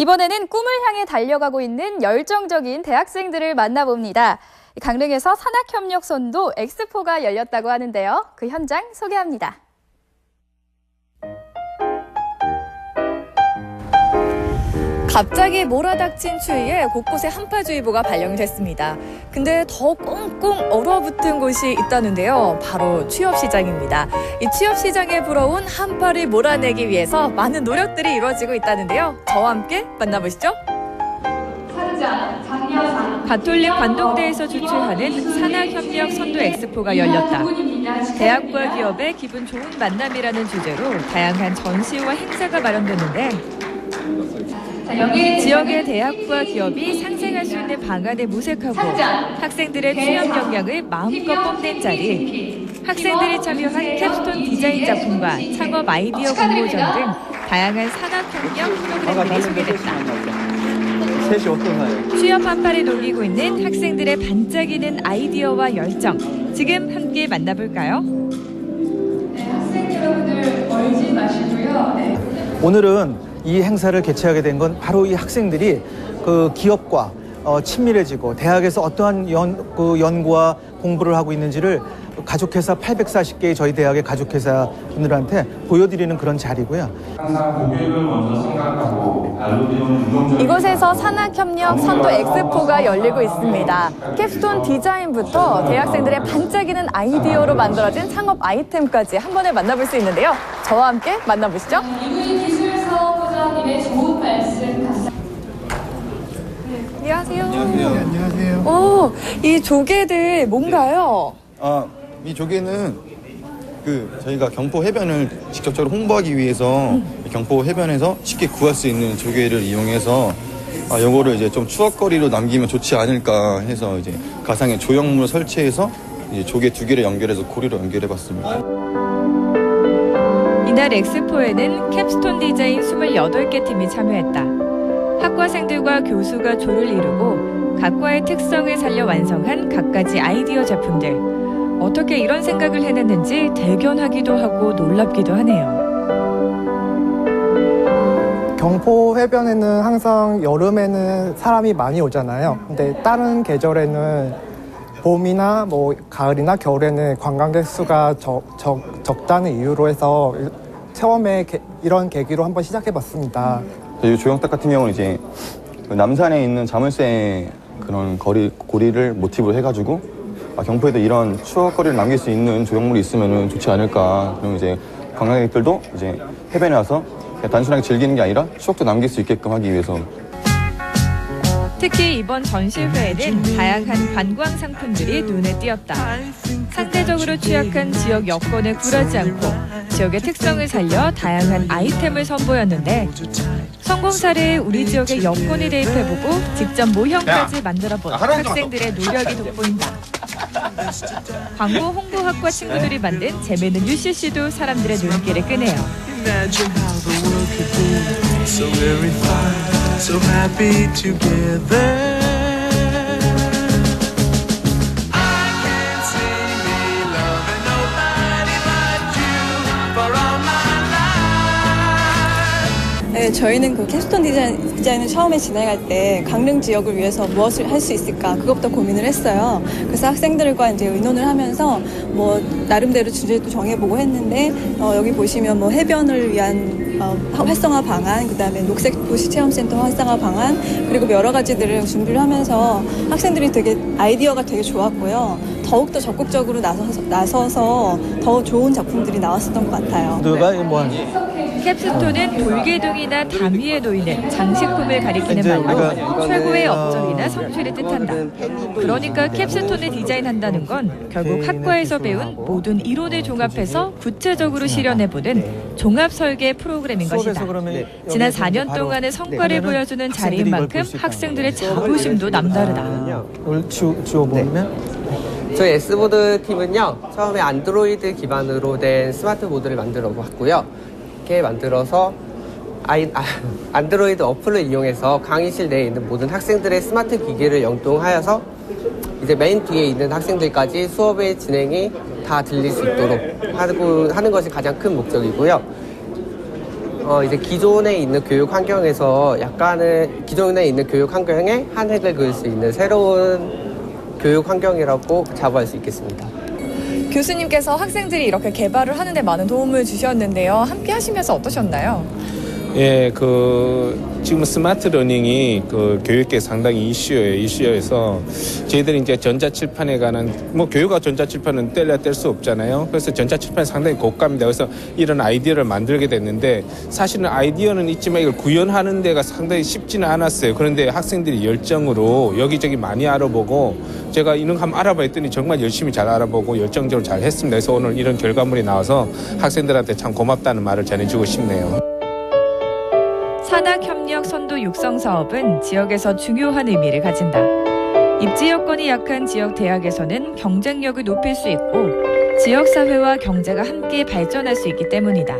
이번에는 꿈을 향해 달려가고 있는 열정적인 대학생들을 만나봅니다. 강릉에서 산학협력 선도 엑스포가 열렸다고 하는데요. 그 현장 소개합니다. 갑자기 몰아닥친 추위에 곳곳에 한파주의보가 발령됐습니다. 근데 더 꽁꽁 얼어붙은 곳이 있다는데요. 바로 취업시장입니다. 이 취업시장에 불어온 한파를 몰아내기 위해서 많은 노력들이 이루어지고 있다는데요. 저와 함께 만나보시죠. 가톨릭 관동대에서 주최하는 산학협력 선도 엑스포가 열렸다. 대학과 기업의 기분 좋은 만남이라는 주제로 다양한 전시와 행사가 마련됐는데 지역의 대학과 기업이 상생할 수 있는 방안을 모색하고 학생들의 취업 역량을 마음껏 뽐낸 자리, 학생들이 참여한 캡스톤 디자인 작품과 창업 아이디어 공모전 등 다양한 산학협력 프로그램들이 소개됐다. 취업 한파를 녹이고 있는 학생들의 반짝이는 아이디어와 열정, 지금 함께 만나볼까요? 네, 학생 여러분들 멀지 마시고요. 네. 오늘은 이 행사를 개최하게 된 건 바로 이 학생들이 그 기업과 친밀해지고 대학에서 어떠한 연구와 공부를 하고 있는지를 가족회사 840개의 저희 대학의 가족회사 분들한테 보여드리는 그런 자리고요. 항상 고객을 먼저 생각하고 발로 디디는 이곳에서 산학협력 선도 엑스포가 열리고 있습니다. 캡스톤 디자인부터 대학생들의 반짝이는 아이디어로 만들어진 창업 아이템까지 한 번에 만나볼 수 있는데요. 저와 함께 만나보시죠. 이분이 기술 사업부장님의 좋은 말씀 감사합니다. 안녕하세요. 안녕하세요. 오, 이 조개들 뭔가요? 이 조개는 저희가 경포 해변을 직접적으로 홍보하기 위해서 경포 해변에서 쉽게 구할 수 있는 조개를 이용해서 요거를 이제 좀 추억거리로 남기면 좋지 않을까 해서 이제 가상의 조형물을 설치해서 이제 조개 2개를 연결해서 고리로 연결해봤습니다. 이날 엑스포에는 캡스톤 디자인 28개 팀이 참여했다. 학과생들과 교수가 조를 이루고 각과의 특성을 살려 완성한 갖가지 아이디어 작품들. 어떻게 이런 생각을 해냈는지 대견하기도 하고 놀랍기도 하네요. 경포 해변에는 항상 여름에는 사람이 많이 오잖아요. 근데 다른 계절에는 봄이나 가을이나 겨울에는 관광객 수가 적다는 이유로 해서 처음에 이런 계기로 한번 시작해봤습니다. 이 조형탁 같은 경우는 이제 남산에 있는 자물쇠 그런 고리를 모티브로 해가지고 경포에도 이런 추억거리를 남길 수 있는 조형물이 있으면 좋지 않을까. 그럼 이제 관광객들도 이제 해변에 와서 그냥 단순하게 즐기는 게 아니라 추억도 남길 수 있게끔 하기 위해서. 특히 이번 전시회에는 다양한 관광 상품들이 눈에 띄었다. 상대적으로 취약한 지역 여건에 굴하지 않고 지역의 특성을 살려 다양한 아이템을 선보였는데 성공 사례에 우리 지역의 여건이 대입해보고 직접 모형까지 만들어본 학생들의 노력이 돋보인다. 광고 홍보학과 친구들이 만든 재미있는 UCC도 사람들의 눈길을 끄네요. So happy together. I can't see me loving nobody but you for all my life. 네, 저희는 그 캡스톤 디자인을 처음에 진행할 때 강릉 지역을 위해서 무엇을 할 수 있을까 그것부터 고민을 했어요. 그래서 학생들과 이제 의논을 하면서 나름대로 주제도 정해보고 했는데 여기 보시면 해변을 위한 활성화 방안, 그다음에 녹색 도시 체험센터 활성화 방안, 그리고 여러 가지들을 준비를 하면서 학생들이 되게 아이디어가 되게 좋았고요. 더욱더 적극적으로 나서서 더 좋은 작품들이 나왔었던 것 같아요. 누가 뭐 하는? 캡스톤은 돌개둥이나 담 위에 놓이는 장식품을 가리키는 말로 최고의 업적이나 성취를 뜻한다. 그러니까 캡스톤을 디자인한다는 건 결국 학과에서 배운 모든 이론을 종합해서 구체적으로 실현해보는 종합설계 프로그램인 것이다. 지난 4년 동안의 성과를 보여주는 자리인 만큼 학생들의 자부심도 남다르다. 오늘 주어보면? 저희 S보드 팀은요, 처음에 안드로이드 기반으로 된 스마트 보드를 만들어 봤고요. 이렇게 만들어서 안드로이드 어플을 이용해서 강의실 내에 있는 모든 학생들의 스마트 기기를 연동하여서 이제 메인 뒤에 있는 학생들까지 수업의 진행이 다 들릴 수 있도록 하는 것이 가장 큰 목적이고요. 이제 기존에 있는 교육 환경에서 약간은 기존에 있는 교육 환경에 한 획을 그을 수 있는 새로운 교육 환경이라고 자부할 수 있겠습니다. 교수님께서 학생들이 이렇게 개발을 하는 데 많은 도움을 주셨는데요. 함께 하시면서 어떠셨나요? 예, 지금 스마트 러닝이 교육계 상당히 이슈여서 저희들이 이제 전자칠판에 관한, 교육과 전자칠판은 뗄래야 뗄 수 없잖아요. 그래서 전자칠판이 상당히 고가입니다. 그래서 이런 아이디어를 만들게 됐는데 사실은 아이디어는 있지만 이걸 구현하는 데가 상당히 쉽지는 않았어요. 그런데 학생들이 열정으로 여기저기 많이 알아보고 제가 이런 거 한번 알아봐 했더니 정말 열심히 잘 알아보고 열정적으로 잘 했습니다. 그래서 오늘 이런 결과물이 나와서 학생들한테 참 고맙다는 말을 전해주고 싶네요. 산학협력 선도 육성 사업은 지역에서 중요한 의미를 가진다. 입지 여건이 약한 지역 대학에서는 경쟁력을 높일 수 있고 지역사회와 경제가 함께 발전할 수 있기 때문이다.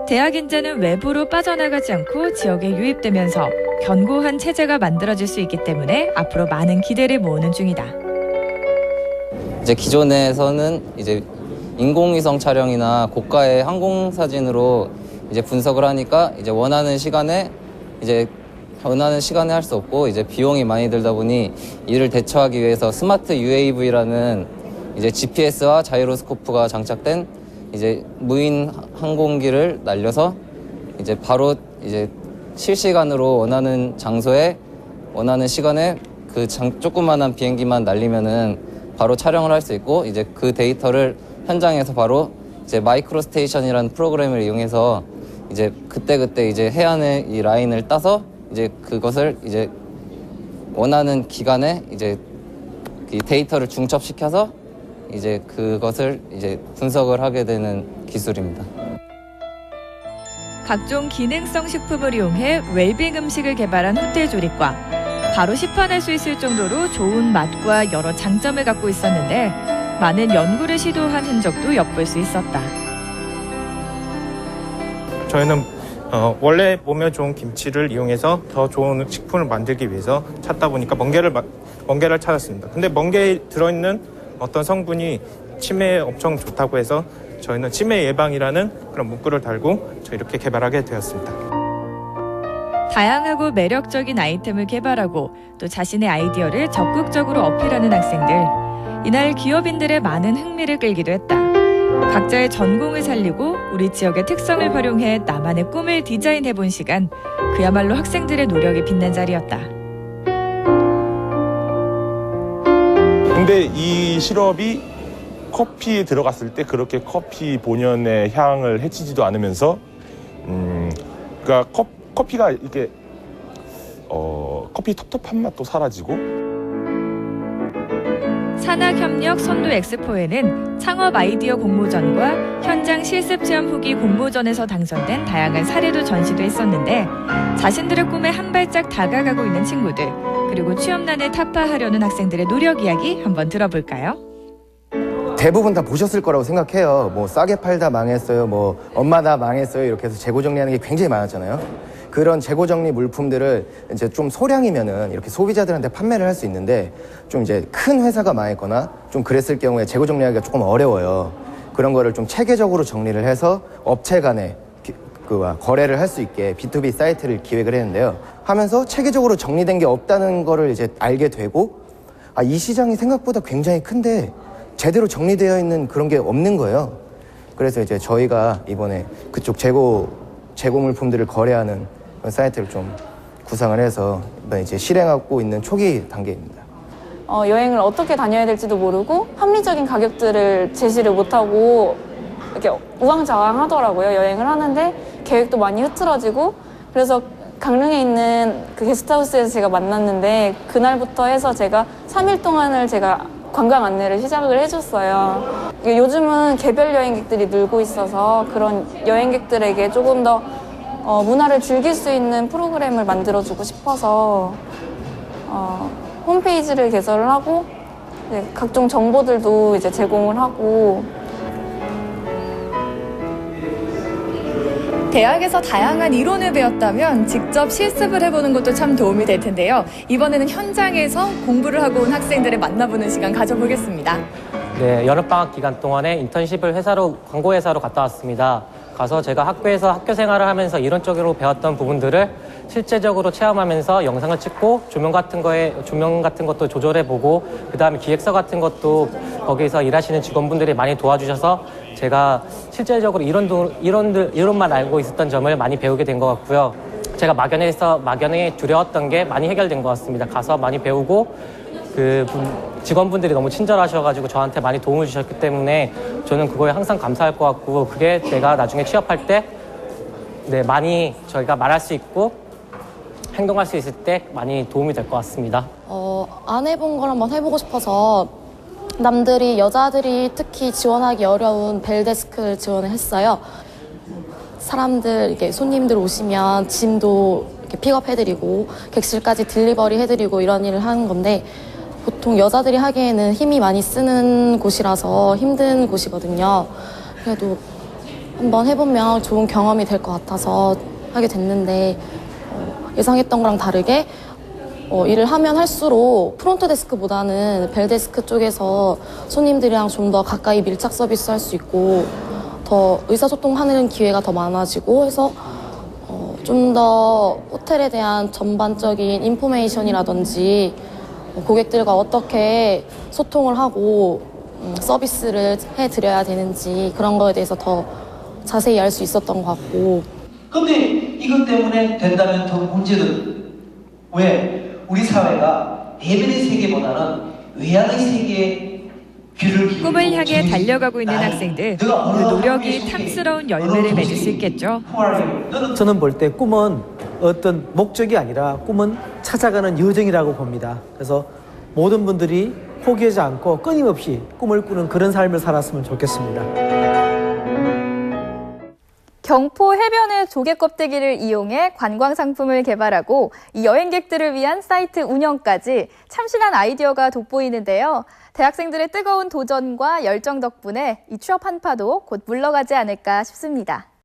대학 인재는 외부로 빠져나가지 않고 지역에 유입되면서 견고한 체제가 만들어질 수 있기 때문에 앞으로 많은 기대를 모으는 중이다. 이제 기존에서는 이제 인공위성 촬영이나 고가의 항공 사진으로 이제 분석을 하니까 이제 원하는 시간에 할 수 없고 이제 비용이 많이 들다 보니 이를 대처하기 위해서 스마트 UAV라는 이제 GPS와 자이로스코프가 장착된 이제 무인 항공기를 날려서 이제 바로 이제 실시간으로 원하는 장소에 원하는 시간에 조그만한 비행기만 날리면은 바로 촬영을 할 수 있고 이제 그 데이터를 현장에서 바로 이제 마이크로 스테이션이라는 프로그램을 이용해서 이제 그때 이제 해안의 이 라인을 따서 이제 그것을 이제 원하는 기간에 이제 이 데이터를 중첩시켜서 이제 그것을 이제 분석을 하게 되는 기술입니다. 각종 기능성 식품을 이용해 웰빙 음식을 개발한 호텔 조리과. 바로 시판할 수 있을 정도로 좋은 맛과 여러 장점을 갖고 있었는데 많은 연구를 시도한 흔적도 엿볼 수 있었다. 저희는 원래 몸에 좋은 김치를 이용해서 더 좋은 식품을 만들기 위해서 찾다 보니까 멍게를 찾았습니다. 근데 멍게에 들어있는 어떤 성분이 치매에 엄청 좋다고 해서 저희는 치매 예방이라는 그런 문구를 달고 이렇게 개발하게 되었습니다. 다양하고 매력적인 아이템을 개발하고 또 자신의 아이디어를 적극적으로 어필하는 학생들. 이날 기업인들의 많은 흥미를 끌기도 했다. 각자의 전공을 살리고 우리 지역의 특성을 활용해 나만의 꿈을 디자인해본 시간. 그야말로 학생들의 노력이 빛난 자리였다. 근데 이 시럽이 커피에 들어갔을 때 그렇게 커피 본연의 향을 해치지도 않으면서 그러니까 커피가 이렇게 커피 텁텁한 맛도 사라지고. 산학협력 선도 엑스포에는 창업 아이디어 공모전과 현장 실습 체험 후기 공모전에서 당선된 다양한 사례도 전시도 했었는데 자신들의 꿈에 한 발짝 다가가고 있는 친구들 그리고 취업난을 타파하려는 학생들의 노력 이야기 한번 들어볼까요? 대부분 다 보셨을 거라고 생각해요. 뭐 싸게 팔다 망했어요. 뭐 엄마 다 망했어요. 이렇게 해서 재고 정리하는 게 굉장히 많았잖아요. 그런 재고 정리 물품들을 이제 좀 소량이면은 이렇게 소비자들한테 판매를 할 수 있는데 좀 이제 큰 회사가 망했거나 좀 그랬을 경우에 재고 정리하기가 조금 어려워요. 그런 거를 좀 체계적으로 정리를 해서 업체 간에 거래를 할 수 있게 B2B 사이트를 기획을 했는데요. 하면서 체계적으로 정리된 게 없다는 거를 이제 알게 되고 이 시장이 생각보다 굉장히 큰데 제대로 정리되어 있는 그런 게 없는 거예요. 그래서 이제 저희가 이번에 그쪽 재고 물품들을 거래하는 그런 사이트를 좀 구상을 해서 이번에 이제 실행하고 있는 초기 단계입니다. 여행을 어떻게 다녀야 될지도 모르고 합리적인 가격들을 제시를 못하고 이렇게 우왕좌왕하더라고요. 여행을 하는데 계획도 많이 흐트러지고 그래서 강릉에 있는 그 게스트하우스에서 제가 만났는데 그날부터 해서 제가 3일 동안을 제가 관광 안내를 시작을 해줬어요. 요즘은 개별 여행객들이 늘고 있어서 그런 여행객들에게 조금 더 문화를 즐길 수 있는 프로그램을 만들어주고 싶어서 홈페이지를 개설을 하고 각종 정보들도 이제 제공을 하고 대학에서 다양한 이론을 배웠다면 직접 실습을 해보는 것도 참 도움이 될 텐데요. 이번에는 현장에서 공부를 하고 온 학생들을 만나보는 시간 가져보겠습니다. 네, 여름방학 기간 동안에 인턴십을 광고회사로 갔다 왔습니다. 가서 제가 학교에서 학교 생활을 하면서 이론적으로 배웠던 부분들을 실제적으로 체험하면서 영상을 찍고 조명 같은 것도 조절해보고 그다음에 기획서 같은 것도 거기서 일하시는 직원분들이 많이 도와주셔서 제가 실제적으로 이론만 알고 있었던 점을 많이 배우게 된 것 같고요. 제가 막연히 두려웠던 게 많이 해결된 것 같습니다. 가서 많이 배우고 직원분들이 너무 친절하셔가지고 저한테 많이 도움을 주셨기 때문에 저는 그거에 항상 감사할 것 같고 그게 내가 나중에 취업할 때 많이 저희가 말할 수 있고 행동할 수 있을 때 많이 도움이 될 것 같습니다. 안 해본 걸 한번 해보고 싶어서 여자들이 특히 지원하기 어려운 벨데스크를 지원을 했어요. 손님들 오시면 짐도 이렇게 픽업해드리고 객실까지 딜리버리 해드리고 이런 일을 하는 건데 보통 여자들이 하기에는 힘이 많이 쓰는 곳이라서 힘든 곳이거든요. 그래도 한번 해보면 좋은 경험이 될 것 같아서 하게 됐는데 예상했던 거랑 다르게 일을 하면 할수록 프론트 데스크보다는 벨데스크 쪽에서 손님들이랑 좀 더 가까이 밀착 서비스 할 수 있고 더 의사소통하는 기회가 더 많아지고 해서 좀 더 호텔에 대한 전반적인 인포메이션이라든지 고객들과 어떻게 소통을 하고 서비스를 해드려야 되는지 그런 거에 대해서 더 자세히 알 수 있었던 것 같고. 근데 이것 때문에 된다면 더 문제는 왜 우리 사회가 내면의 세계보다는 외향의 세계에 꿈을 향해 달려가고 있는 학생들, 그 노력이 탐스러운 열매를 맺을 수 있겠죠. 저는 볼 때 꿈은 어떤 목적이 아니라 꿈은 찾아가는 여정이라고 봅니다. 그래서 모든 분들이 포기하지 않고 끊임없이 꿈을 꾸는 그런 삶을 살았으면 좋겠습니다. 경포 해변의 조개 껍데기를 이용해 관광 상품을 개발하고 이 여행객들을 위한 사이트 운영까지 참신한 아이디어가 돋보이는데요. 대학생들의 뜨거운 도전과 열정 덕분에 이 취업 한파도 곧 물러가지 않을까 싶습니다.